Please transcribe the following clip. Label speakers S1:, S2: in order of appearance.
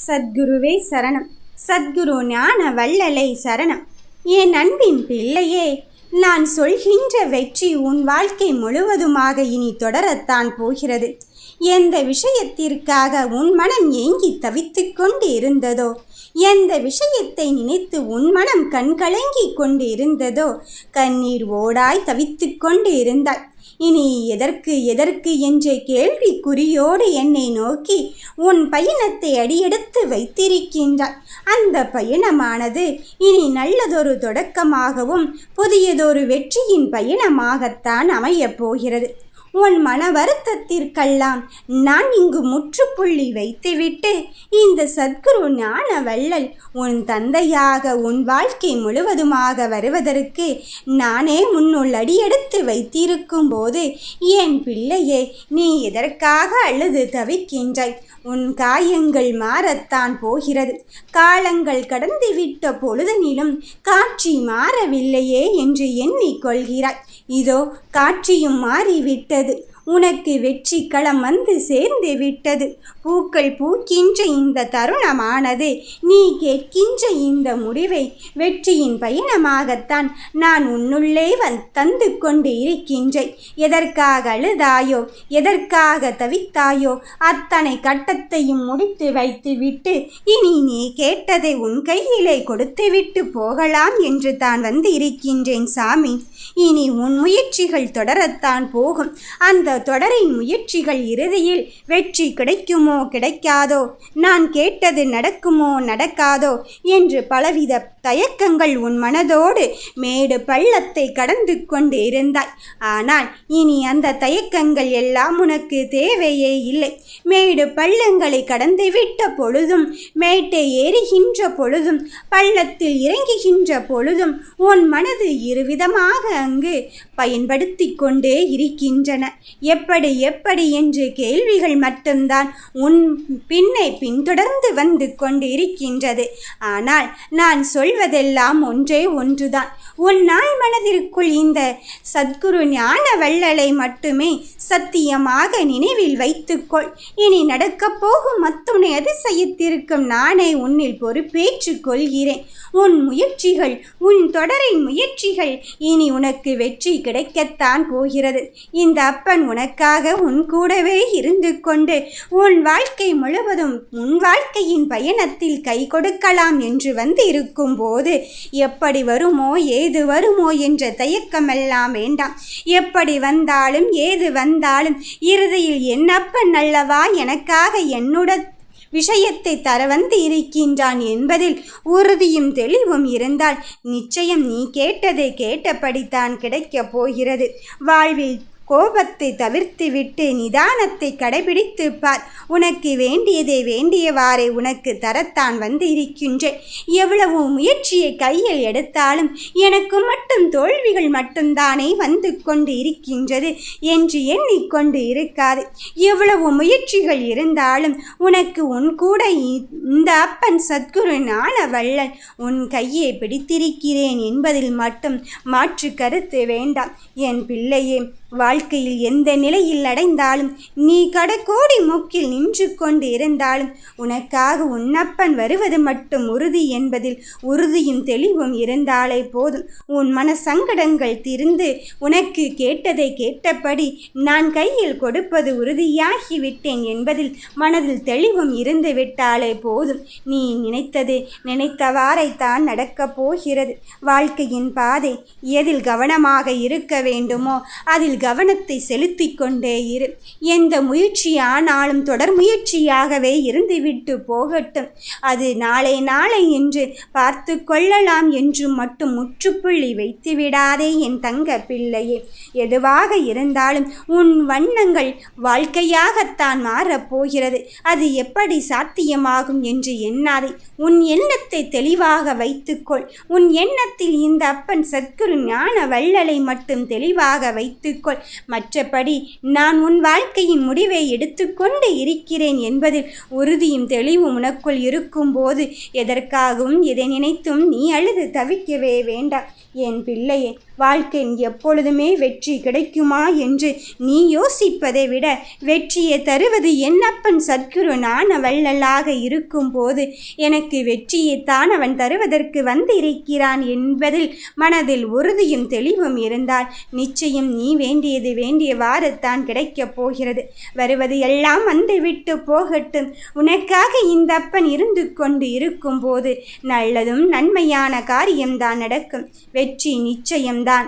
S1: சத்குருவே சரணம். சத்குரு ஞான வள்ளலை சரணம். என் அன்பின் பிள்ளையே, நான் சொல்கின்ற வெற்றி உன் வாழ்க்கை முழுவதுமாக இனி தொடரத்தான் போகிறது. எந்த விஷயத்திற்காக உன் மனம் ஏங்கி தவித்து கொண்டு இருந்ததோ, எந்த விஷயத்தை நினைத்து உன் மனம் கண்கலங்கி கொண்டு இருந்ததோ, கண்ணீர் ஓடாய் தவித்து கொண்டு இருந்தாய். இனி எதற்கு எதற்கு என்ற கேள்விக்குறியோடு என்னை நோக்கி உன் பயணத்தை அடியெடுத்து வைத்திருக்கின்றாய். அந்த பயணமானது இனி நல்லதொரு தொடக்கமாகவும் புதியதொரு வெற்றியின் பயணமாகத்தான் அமையப் போகிறது. உன் மன வருத்தத்திற்கெல்லாம் நான் இங்கு முற்றுப்புள்ளி வைத்துவிட்டு இந்த சத்குரு ஞான வள்ளல் உன் தந்தையாக உன் வாழ்க்கை முழுவதுமாக வருவதற்கு நானே முன்னுள் அடியெடுத்து வைத்திருக்கும் போது, என் பிள்ளையே, நீ எதற்காக அழுது தவிக்கின்றாய்? உன் காயங்கள் மாறத்தான் போகிறது. காலங்கள் கடந்துவிட்ட பொழுதனிலும் காட்சி மாறவில்லையே என்று எண்ணிக்கொள்கிறாய். இதோ காட்சியும் மாறிவிட்டது. உனக்கு வெற்றி களம் வந்து சேர்ந்து விட்டது. பூக்கள் பூக்கின்ற இந்த தருணமானது நீ கேட்கின்ற இந்த முடிவை வெற்றியின் பயணமாகத்தான் நான் உன்னுள்ளே தந்து கொண்டு இருக்கின்றேன். எதற்காக அழுதாயோ, எதற்காக தவித்தாயோ, அத்தனை கட்டத்தையும் முடித்து வைத்துவிட்டு இனி நீ கேட்டதை உன் கையிலே கொடுத்துவிட்டு போகலாம் என்று தான் வந்து இருக்கின்றேன் சாமி. இனி உன் முயற்சிகள் தொடரத்தான் போகும். அந்த தொடரின் முயற்சிகள் இறுதியில் வெற்றி கிடைக்குமோ கிடைக்காதோ, நான் கேட்டது நடக்குமோ நடக்காதோ என்று பலவித தயக்கங்கள் உன் மனதோடு மேடு பள்ளத்தை கடந்து கொண்டு இருந்தாய். ஆனால் இனி அந்த தயக்கங்கள் எல்லாம் உனக்கு தேவையே இல்லை. மேடு பள்ளங்களை கடந்துவிட்ட பொழுதும், மேட்டை ஏறுகின்ற பொழுதும், பள்ளத்தில் இறங்குகின்ற பொழுதும் உன் மனது இருவிதமாக அங்கு பயன்படுத்தி கொண்டே இருக்கின்றன. எப்படி எப்படி என்று கேள்விகள் மட்டும்தான் உன் பின்னை பின்தொடர்ந்து வந்து கொண்டு இருக்கின்றது. ஆனால் நான் சொல்வதெல்லாம் ஒன்றே ஒன்றுதான். உன் நாள் மனதிற்குள் இந்த சத்குரு ஞான வள்ளலை மட்டுமே சத்தியமாக நினைவில் வைத்துக்கொள். இனி நடக்கப் போகும் அத்துணை அதிசயத்திற்கும் நானே உன்னில் பொறுப்பேற்றுக் கொள்கிறேன். உன் முயற்சிகள், உன் தொடரின் முயற்சிகள் இனி உனக்கு வெற்றி கிடைக்கத்தான் போகிறது. இந்த அப்பன் உனக்காக உன் கூடவே இருந்து கொண்டு உன் வாழ்க்கை முழுவதும் உன் வாழ்க்கையின் பயணத்தில் கை கொடுக்கலாம் என்று வந்து இருக்கும் போது, எப்படி வருமோ ஏது வருமோ என்ற தயக்கமெல்லாம் வேண்டாம். எப்படி வந்தாலும் ஏது வந்தாலும் இறுதியில் என் அப்பன் அல்லவா எனக்காக என்னுடைய விஷயத்தை தர வந்து இருக்கின்றான் என்பதில் உறுதியும் தெளிவும் இருந்தால் நிச்சயம் நீ கேட்டதை கேட்டபடித்தான் கிடைக்கப் போகிறது. வாழ்வில் கோபத்தை தவிர்த்துவிட்டு நிதானத்தை கடைபிடித்து பார். உனக்கு வேண்டியதை வேண்டியவாறே உனக்கு தரத்தான் வந்து இருக்கின்றேன். எவ்வளவு முயற்சியை கையில் எடுத்தாலும் எனக்கு மட்டும் தோல்விகள் மட்டும்தானே வந்து கொண்டு இருக்கின்றது என்று எண்ணிக்கொண்டு இருக்காது. எவ்வளவு முயற்சிகள் இருந்தாலும் உனக்கு உன் கூட இந்த அப்பன் சத்குரு ஞான வள்ளல் உன் கையை பிடித்திருக்கிறேன் என்பதில் மட்டும் மாற்று கருத்து வேண்டாம். என் பிள்ளையே, வாழ்க்கையில் எந்த நிலையில் அடைந்தாலும், நீ கடக்கோடி மூக்கில் நின்று கொண்டு இருந்தாலும் உனக்காக உன்னப்பன் வருவது மட்டும் உறுதி என்பதில் உறுதியும் தெளிவும் இருந்தாலே போதும். உன் மன சங்கடங்கள் தீர்ந்து உனக்கு கேட்டதை கேட்டபடி நான் கையில் கொடுப்பது உறுதியாகிவிட்டேன் என்பதில் மனதில் தெளிவும் இருந்து விட்டாலே போதும். நீ நினைத்தது நினைத்தவாறைத்தான் நடக்கப் போகிறது. வாழ்க்கையின் பாதை எதில் கவனமாக இருக்க வேண்டுமோ அதில் கவனத்தை செலுத்தி கொண்டே இரு. எந்த முயற்சியானாலும் தொடர் முயற்சியாகவே இருந்துவிட்டு போகட்டும். அது நாளை நாளை என்று பார்த்து கொள்ளலாம் என்று மட்டும் முற்றுப்புள்ளி வைத்து விடாதே என் தங்க பிள்ளையே. எதுவாக இருந்தாலும் உன் வண்ணங்கள் வாழ்க்கையாகத்தான் மாறப்போகிறது. அது எப்படி சாத்தியமாகும் என்று எண்ணாதே. உன் எண்ணத்தை தெளிவாக வைத்துக்கொள். உன் எண்ணத்தில் இந்த அப்பன் சத்குரு ஞான வள்ளலை மட்டும் தெளிவாக வைத்துக்கொள். மற்றபடி நான் உன் வாழ்க்கையின் முடிவை எடுத்துக்கொண்டு இருக்கிறேன் என்பதில் உறுதியும் தெளிவும் உனக்குள் இருக்கும் போது எதற்காகவும் எதை நினைத்தும் நீ அழுது தவிக்கவே வேண்டாம். என் பிள்ளையே, வாழ்க்கையில் எப்பொழுதுமே வெற்றி கிடைக்குமா என்று நீ யோசிப்பதை விட வெற்றியை தருவது என்னப்பன் சத்குரு ஞானவள்ளலாக இருக்கும் போது எனக்கு வெற்றியைத்தான் அவன் தருவதற்கு வந்திருக்கிறான் என்பதில் மனதில் உறுதியும் தெளிவும் இருந்தால் நிச்சயம் நீ வேண்டியது வேண்டியவாறுத்தான் கிடைக்கப் போகிறது. வருவது எல்லாம் வந்து விட்டு போகட்டும். உனக்காக இந்த அப்பன் இருந்து கொண்டு இருக்கும் போது நல்லதும் நன்மையான காரியம்தான் நடக்கும். வெற்றி நிச்சயம்தான்.